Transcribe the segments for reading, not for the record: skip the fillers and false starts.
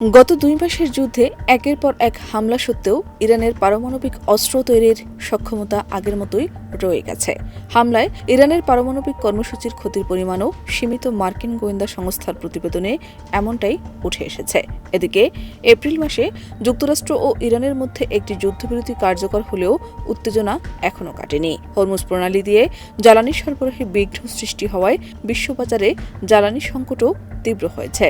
গত ২ মাসের যুদ্ধে একের পর এক হামলা সত্ত্বেও ইরানের পারমাণবিক অস্ত্র তৈরির সক্ষমতা আগের মতোই রয়ে গেছে। হামলায় ইরানের পারমাণবিক কর্মসূচির ক্ষতির পরিমাণও সীমিত মার্কিন গোয়েন্দা সংস্থার প্রতিবেদনে এমনটাই উঠে এসেছে। এদিকে এপ্রিল মাসে যুক্তরাষ্ট্র ও ইরানের মধ্যে একটি যুদ্ধবিরতি কার্যকর হলেও উত্তেজনা এখনও কাটেনি। হরমুজ প্রণালী দিয়ে জ্বালানি সরবরাহে বিঘ্ন সৃষ্টি হওয়ায় বিশ্ববাজারে জ্বালানি সংকটও তীব্র হয়েছে।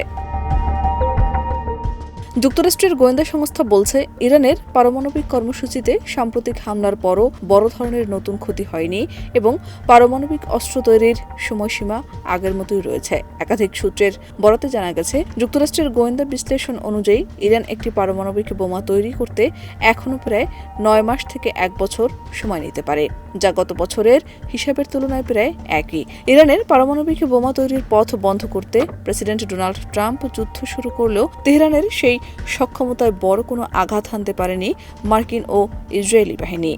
যুক্তরাষ্ট্রের গোয়েন্দা সংস্থা বলছে, ইরানের পারমাণবিক কর্মসূচিতে সাম্প্রতিক হামলার পরও বড় ধরনের নতুন ক্ষতি হয়নি এবং পারমাণবিক অস্ত্র তৈরির সময়সীমা আগের মতোই রয়েছে। একাধিক সূত্রের বরাতে জানা গেছে, যুক্তরাষ্ট্রের গোয়েন্দা বিশ্লেষণ অনুযায়ী ইরান একটি পারমাণবিক বোমা তৈরি করতে এখনও প্রায় ৯ মাস থেকে ১ বছর সময় নিতে পারে, যা গত বছরের হিসাবের তুলনায় প্রায় একই। ইরানের পারমাণবিক বোমা তৈরির পথ বন্ধ করতে প্রেসিডেন্ট ডোনাল্ড ট্রাম্প যুদ্ধ শুরু করলেও তেহরানের সেই সক্ষমতায় বড় কোনো আঘাত হানতে পারেনি মার্কিন ও ইসরায়েলি বাহিনী।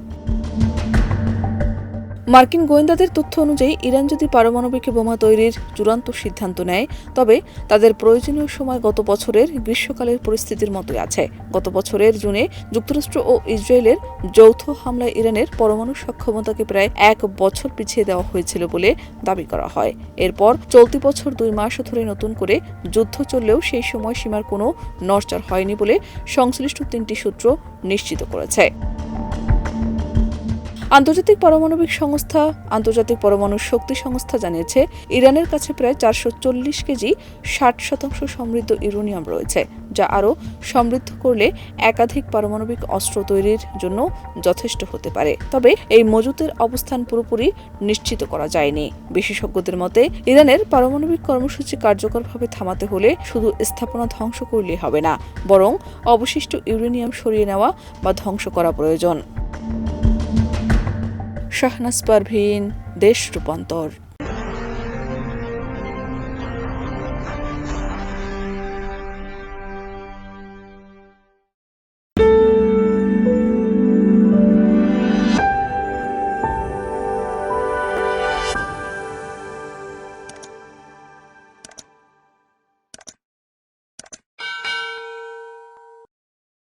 মার্কিন গোয়েন্দাদের তথ্য অনুযায়ী ইরান যদি পারমাণবিক বোমা তৈরির চূড়ান্ত সিদ্ধান্ত নেয়, তবে তাদের প্রয়োজনীয় সময় গত বছরের গ্রীষ্মকালের পরিস্থিতির মতোই আছে। গত বছরের জুনে যুক্তরাষ্ট্র ও ইসরায়েলের যৌথ হামলায় ইরানের পরমাণু সক্ষমতাকে প্রায় ১ বছর পিছিয়ে দেওয়া হয়েছিল বলে দাবি করা হয়। এরপর চলতি বছর ২ মাস ধরে নতুন করে যুদ্ধ চললেও সেই সময়সীমার কোনো নড়চড় হয়নি বলে সংশ্লিষ্ট ৩টি সূত্র নিশ্চিত করেছে। আন্তর্জাতিক পারমাণবিক সংস্থা আন্তর্জাতিক পরমাণু শক্তি সংস্থা জানিয়েছে, ইরানের কাছে প্রায় ৪৪০ কেজি ৬০% সমৃদ্ধ ইউরেনিয়াম রয়েছে, যা আরও সমৃদ্ধ করলে একাধিক পারমাণবিক অস্ত্র তৈরির জন্য যথেষ্ট হতে পারে। তবে এই মজুতের অবস্থান পুরোপুরি নিশ্চিত করা যায়নি। বিশেষজ্ঞদের মতে, ইরানের পারমাণবিক কর্মসূচি কার্যকরভাবে থামাতে হলে শুধু স্থাপনা ধ্বংস করলেই হবে না, বরং অবশিষ্ট ইউরেনিয়াম সরিয়ে নেওয়া বা ধ্বংস করা প্রয়োজন। শাহনাজ পারভীন, দেশ রূপান্তর।